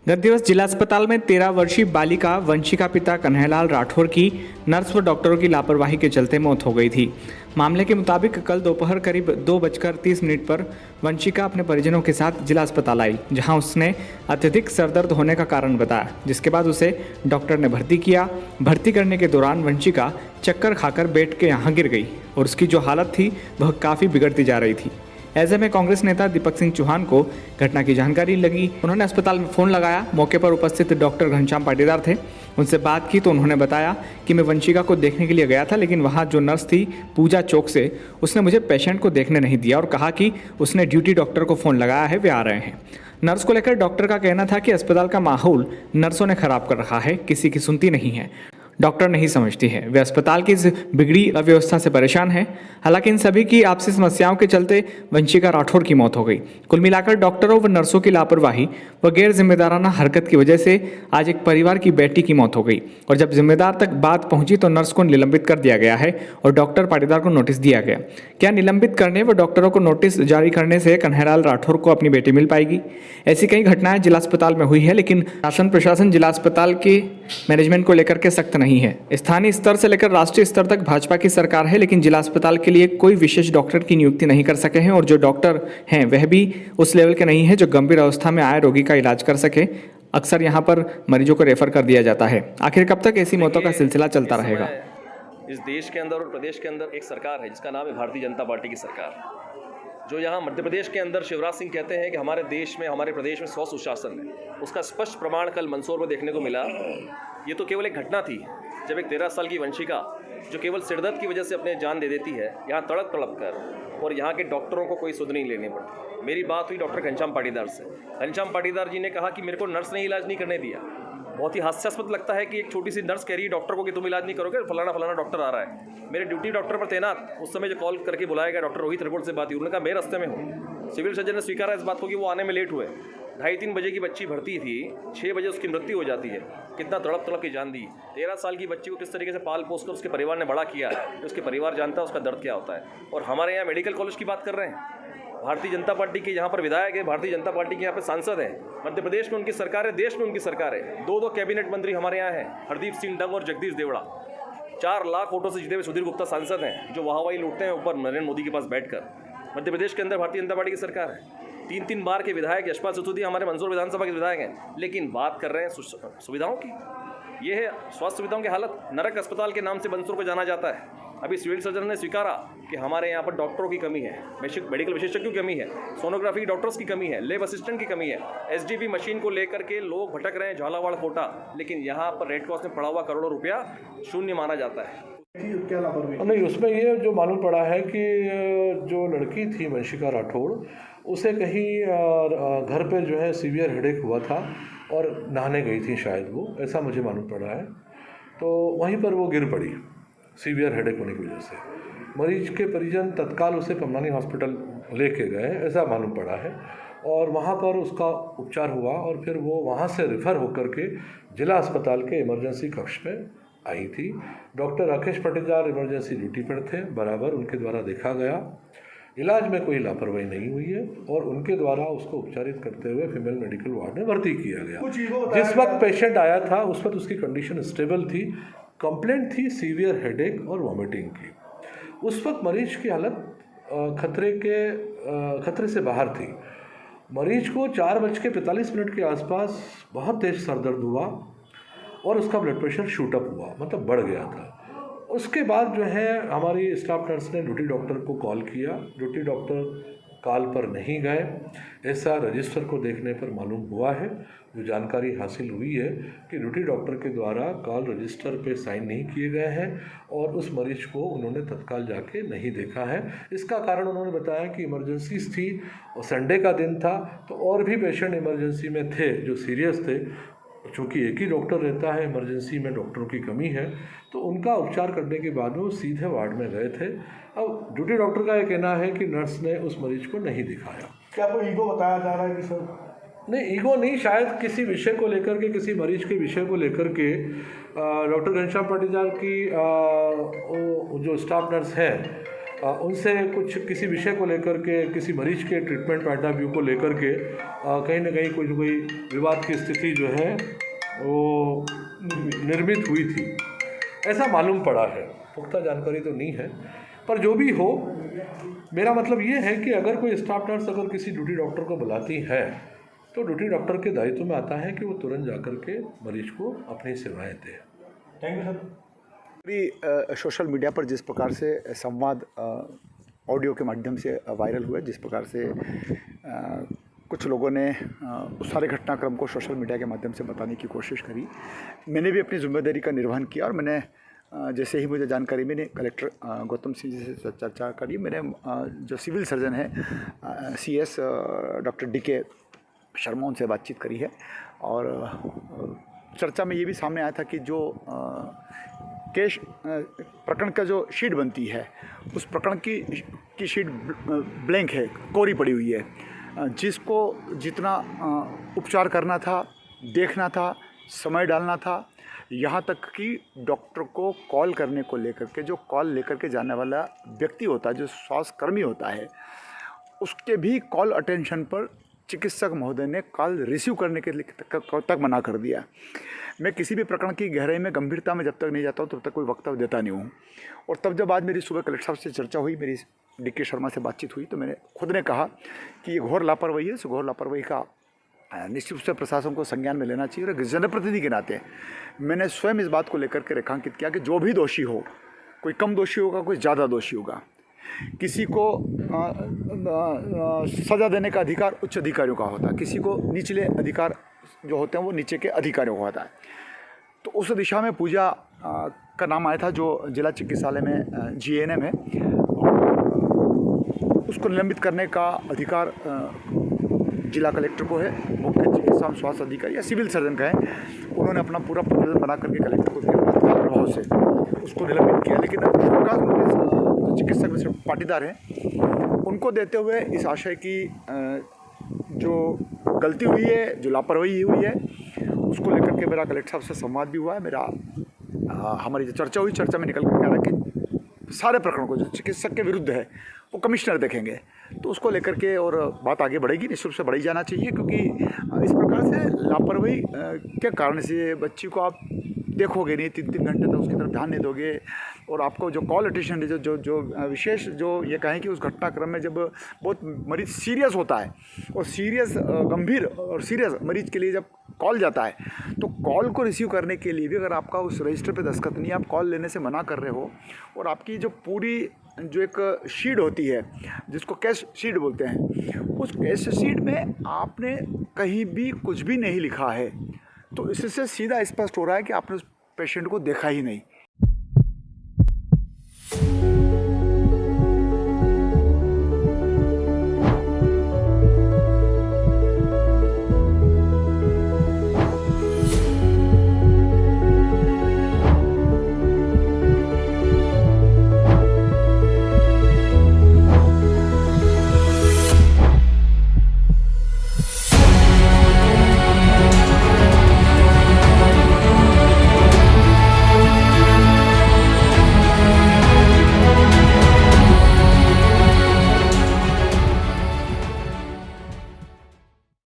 गत दिवस जिला अस्पताल में 13 वर्षीय बालिका वंशिका पिता कन्हैयालाल राठौर की नर्स व डॉक्टरों की लापरवाही के चलते मौत हो गई थी। मामले के मुताबिक कल दोपहर करीब 2:30 पर वंशिका अपने परिजनों के साथ जिला अस्पताल आई, जहां उसने अत्यधिक सरदर्द होने का कारण बताया, जिसके बाद उसे डॉक्टर ने भर्ती किया। भर्ती करने के दौरान वंशिका चक्कर खाकर बेड के यहाँ गिर गई और उसकी जो हालत थी वह काफ़ी बिगड़ती जा रही थी। ऐसे में कांग्रेस नेता दीपक सिंह चौहान को घटना की जानकारी लगी। उन्होंने अस्पताल में फ़ोन लगाया। मौके पर उपस्थित डॉक्टर घनश्याम पाटीदार थे। उनसे बात की तो उन्होंने बताया कि मैं वंशिका को देखने के लिए गया था, लेकिन वहाँ जो नर्स थी पूजा चौक से, उसने मुझे पेशेंट को देखने नहीं दिया और कहा कि उसने ड्यूटी डॉक्टर को फ़ोन लगाया है, वे आ रहे हैं। नर्स को लेकर डॉक्टर का कहना था कि अस्पताल का माहौल नर्सों ने खराब कर रखा है, किसी की सुनती नहीं है, डॉक्टर नहीं समझती है। वे अस्पताल की इस बिगड़ी अव्यवस्था से परेशान हैं। हालांकि इन सभी की आपसी समस्याओं के चलते वंशिका राठौर की मौत हो गई। कुल मिलाकर डॉक्टरों व नर्सों की लापरवाही व गैर जिम्मेदाराना हरकत की वजह से आज एक परिवार की बेटी की मौत हो गई और जब जिम्मेदार तक बात पहुंची तो नर्स को निलंबित कर दिया गया है और डॉक्टर पाटीदार को नोटिस दिया गया। क्या निलंबित करने व डॉक्टरों को नोटिस जारी करने से कन्हैयालाल राठौर को अपनी बेटी मिल पाएगी? ऐसी कई घटनाएं जिला अस्पताल में हुई है, लेकिन शासन प्रशासन जिला अस्पताल के मैनेजमेंट को लेकर के सख्त नहीं है। स्थानीय स्तर से लेकर राष्ट्रीय स्तर तक भाजपा की सरकार है, लेकिन जिला अस्पताल के लिए कोई विशेष डॉक्टर की नियुक्ति नहीं कर सके हैं और जो डॉक्टर हैं वह भी उस लेवल के नहीं है जो गंभीर अवस्था में आए रोगी का इलाज कर सके। अक्सर यहाँ पर मरीजों को रेफर कर दिया जाता है। आखिर कब तक ऐसी मौतों का सिलसिला चलता रहेगा? इस देश के अंदर और प्रदेश के अंदर एक सरकार है जिसका नाम है भारतीय जनता पार्टी की सरकार, जो यहाँ मध्य प्रदेश के अंदर शिवराज सिंह कहते हैं कि हमारे देश में, हमारे प्रदेश में स्व सुशासन है। उसका स्पष्ट प्रमाण कल मंदसौर में देखने को मिला। ये तो केवल एक घटना थी जब एक 13 साल की वंशिका, जो केवल सिरदर्द की वजह से अपने जान दे देती है, यहाँ तड़प तड़प कर, और यहाँ के डॉक्टरों को कोई सुध नहीं लेनी पड़ती। मेरी बात हुई डॉक्टर घनश्याम पाटीदार से। घनश्याम पाटीदार जी ने कहा कि मेरे को नर्स ने इलाज नहीं करने दिया। बहुत ही हास्यास्पद लगता है कि एक छोटी सी नर्स कह रही है डॉक्टर को कि तुम इलाज नहीं करोगे, फलाना फलाना डॉक्टर आ रहा है। मेरे ड्यूटी डॉक्टर पर तैनात उस समय जो कॉल करके बुलाया गया डॉक्टर रोहित रिपोर्ट से बात हुई, उन्होंने कहा मैं रास्ते में हूँ। सिविल सर्जन ने स्वीकारा इस बात को कि वो आने में लेट हुए। 2:30-3 बजे की बच्ची भर्ती थी, 6 बजे उसकी मृत्यु हो जाती है। कितना तड़प तड़प की जान दी। 13 साल की बच्ची को किस तरीके से पाल पोस कर उसके परिवार ने बड़ा किया, तो उसके परिवार जानता है उसका दर्द क्या होता है। और हमारे यहाँ मेडिकल कॉलेज की बात कर रहे हैं। भारतीय जनता पार्टी के यहाँ पर विधायक है, भारतीय जनता पार्टी के यहाँ पे सांसद हैं। मध्य प्रदेश में उनकी सरकार है, देश में उनकी सरकार है। 2 कैबिनेट मंत्री हमारे यहाँ हैं, हरदीप सिंह डंग और जगदीश देवड़ा। 4 लाख वोटों से जीते हुए सुधीर गुप्ता सांसद हैं, जो वाहवाही लूटते हैं ऊपर नरेंद्र मोदी के पास बैठकर। मध्य प्रदेश के अंदर भारतीय जनता पार्टी की सरकार है। 3 बार के विधायक यशपाल सिसोदिया हमारे मंदसौर विधानसभा के विधायक हैं, लेकिन बात कर रहे हैं सुविधाओं की। ये है स्वास्थ्य सुविधाओं की हालत। नरक अस्पताल के नाम से मंदसौर को जाना जाता है। अभी सिविल सर्जन ने स्वीकारा कि हमारे यहाँ पर डॉक्टरों की कमी है, मेडिकल विशेषज्ञों की कमी है, सोनोग्राफी डॉक्टर्स की कमी है, लैब असिस्टेंट की कमी है। एसडीपी मशीन को लेकर के लोग भटक रहे हैं झालावाड़ कोटा, लेकिन यहाँ पर रेड क्रॉस में पड़ा हुआ करोड़ों रुपया शून्य माना जाता है। नहीं, उसमें ये जो मालूम पड़ा है कि जो लड़की थी वंशिका राठौर, उसे कहीं घर पे जो है सीवियर हेडेक हुआ था और नहाने गई थी शायद वो, ऐसा मुझे मालूम पड़ा है। तो वहीं पर वो गिर पड़ी सीवियर हेडेक होने की वजह से। मरीज के परिजन तत्काल उसे पमनानी हॉस्पिटल लेके गए, ऐसा मालूम पड़ा है, और वहाँ पर उसका उपचार हुआ और फिर वो वहाँ से रेफ़र होकर के जिला अस्पताल के इमरजेंसी कक्ष में आई थी। Doctor Rakesh Patidar emergency duty पर थे, बराबर उनके द्वारा देखा गया। इलाज में कोई लापरवाही नहीं हुई है और उनके द्वारा उसको उपचारित करते हुए फीमेल मेडिकल वार्ड में भर्ती किया गया। जिस वक्त पेशेंट आया था उस वक्त उसकी कंडीशन स्टेबल थी। कंप्लेंट थी सीवियर हेडेक और वॉमिटिंग की। उस वक्त मरीज की हालत खतरे से बाहर थी। मरीज को 4:45 के आसपास बहुत तेज सरदर्द हुआ और उसका ब्लड प्रेशर शूट अप हुआ, मतलब बढ़ गया था। उसके बाद जो है हमारी स्टाफ नर्स ने ड्यूटी डॉक्टर को कॉल किया। ड्यूटी डॉक्टर कॉल पर नहीं गए, ऐसा रजिस्टर को देखने पर मालूम हुआ है। जो जानकारी हासिल हुई है कि ड्यूटी डॉक्टर के द्वारा कॉल रजिस्टर पे साइन नहीं किए गए हैं और उस मरीज को उन्होंने तत्काल जाके नहीं देखा है। इसका कारण उन्होंने बताया कि इमरजेंसीज थी और संडे का दिन था, तो और भी पेशेंट इमरजेंसी में थे जो सीरियस थे। चूँकि एक ही डॉक्टर रहता है, इमरजेंसी में डॉक्टरों की कमी है, तो उनका उपचार करने के बाद वो सीधे वार्ड में गए थे। अब ड्यूटी डॉक्टर का ये कहना है कि नर्स ने उस मरीज को नहीं दिखाया। क्या कोई ईगो बताया जा रहा है कि सर? नहीं, ईगो नहीं, शायद किसी विषय को लेकर के, किसी मरीज के विषय को लेकर के डॉक्टर घनश्याम पाटीदार की जो स्टाफ नर्स है उनसे कुछ किसी विषय को लेकर के, किसी मरीज के ट्रीटमेंट पॉइंट ऑफ व्यू को लेकर के कहीं ना कहीं कोई न कोई विवाद की स्थिति जो है वो निर्मित हुई थी, ऐसा मालूम पड़ा है। पुख्ता जानकारी तो नहीं है, पर जो भी हो, मेरा मतलब ये है कि अगर कोई स्टाफ नर्स अगर किसी ड्यूटी डॉक्टर को बुलाती है तो ड्यूटी डॉक्टर के दायित्व में आता है कि वो तुरंत जाकर के मरीज को अपनी सेवाएं दे। Thank you sir. अभी सोशल मीडिया पर जिस प्रकार से संवाद ऑडियो के माध्यम से वायरल हुआ, जिस प्रकार से कुछ लोगों ने उस सारे घटनाक्रम को सोशल मीडिया के माध्यम से बताने की कोशिश करी, मैंने भी अपनी जिम्मेदारी का निर्वहन किया और मैंने जैसे ही मुझे जानकारी मैंने कलेक्टर गौतम सिंह जी से चर्चा करी। मैंने जो सिविल सर्जन है CS डॉक्टर DK शर्मा, उनसे बातचीत करी है और चर्चा में ये भी सामने आया था कि जो केस प्रकरण का जो शीट बनती है उस प्रकरण की शीट ब्लैंक है, कोरी पड़ी हुई है। जिसको जितना उपचार करना था, देखना था, समय डालना था, यहाँ तक कि डॉक्टर को कॉल करने को लेकर के, जो कॉल लेकर के जाने वाला व्यक्ति होता है, जो स्वास्थ्यकर्मी होता है, उसके भी कॉल अटेंशन पर चिकित्सक महोदय ने कॉल रिसीव करने के लिए तक मना कर दिया। मैं किसी भी प्रकरण की गहराई में, गंभीरता में जब तक नहीं जाता हूँ तब तक कोई वक्तव्य देता नहीं हूँ। और तब जब आज मेरी सुबह कलेक्टर साहब से चर्चा हुई, मेरी DK शर्मा से बातचीत हुई, तो मैंने खुद ने कहा कि ये घोर लापरवाही है। इस घोर लापरवाही का निश्चित रूप से प्रशासन को संज्ञान में लेना चाहिए। और एक जनप्रतिनिधि के नाते मैंने स्वयं इस बात को लेकर के रेखांकित किया कि जो भी दोषी हो, कोई कम दोषी होगा, कोई ज़्यादा दोषी होगा, किसी को सज़ा देने का अधिकार उच्च अधिकारियों का होता है, किसी को निचले अधिकार जो होते हैं वो नीचे के अधिकारियों का होता है। तो उस दिशा में पूजा का नाम आया था, जो जिला चिकित्सालय में GNM है, उसको निलंबित करने का अधिकार जिला कलेक्टर को है। मुख्य चिकित्सा एवं स्वास्थ्य अधिकारी या सिविल सर्जन का है। उन्होंने अपना पूरा प्रतिवेदन बना करके कलेक्टर को दिया, तत्काल प्रभाव से उसको निलंबित किया। लेकिन जो चिकित्सक पाटीदार हैं उनको देते हुए इस आशय की जो गलती हुई है, जो लापरवाही हुई है, उसको लेकर के मेरा कलेक्टर साहब से संवाद भी हुआ है। हमारी जो चर्चा हुई, चर्चा में निकल कर कह रहा कि सारे प्रकरण को जो चिकित्सक के विरुद्ध है वो कमिश्नर देखेंगे। तो उसको लेकर के और बात आगे बढ़ेगी, निश्चित रूप से बढ़ी जाना चाहिए, क्योंकि इस प्रकार से लापरवाही के कारण से बच्ची को आप देखोगे नहीं, 3-3 घंटे तक उसकी तरफ ध्यान नहीं दोगे। और आपको जो कॉल अटेंशन जो विशेष जो ये कहें कि उस घटनाक्रम में जब बहुत मरीज सीरियस होता है और सीरियस गंभीर और सीरियस मरीज के लिए जब कॉल जाता है, तो कॉल को रिसीव करने के लिए भी अगर आपका उस रजिस्टर पे दस्तखत नहीं, आप कॉल लेने से मना कर रहे हो और आपकी जो पूरी जो एक शीट होती है जिसको कैश शीट बोलते हैं, उस कैश शीट में आपने कहीं भी कुछ भी नहीं लिखा है, तो इससे सीधा स्पष्ट हो रहा है कि आपने उस पेशेंट को देखा ही नहीं।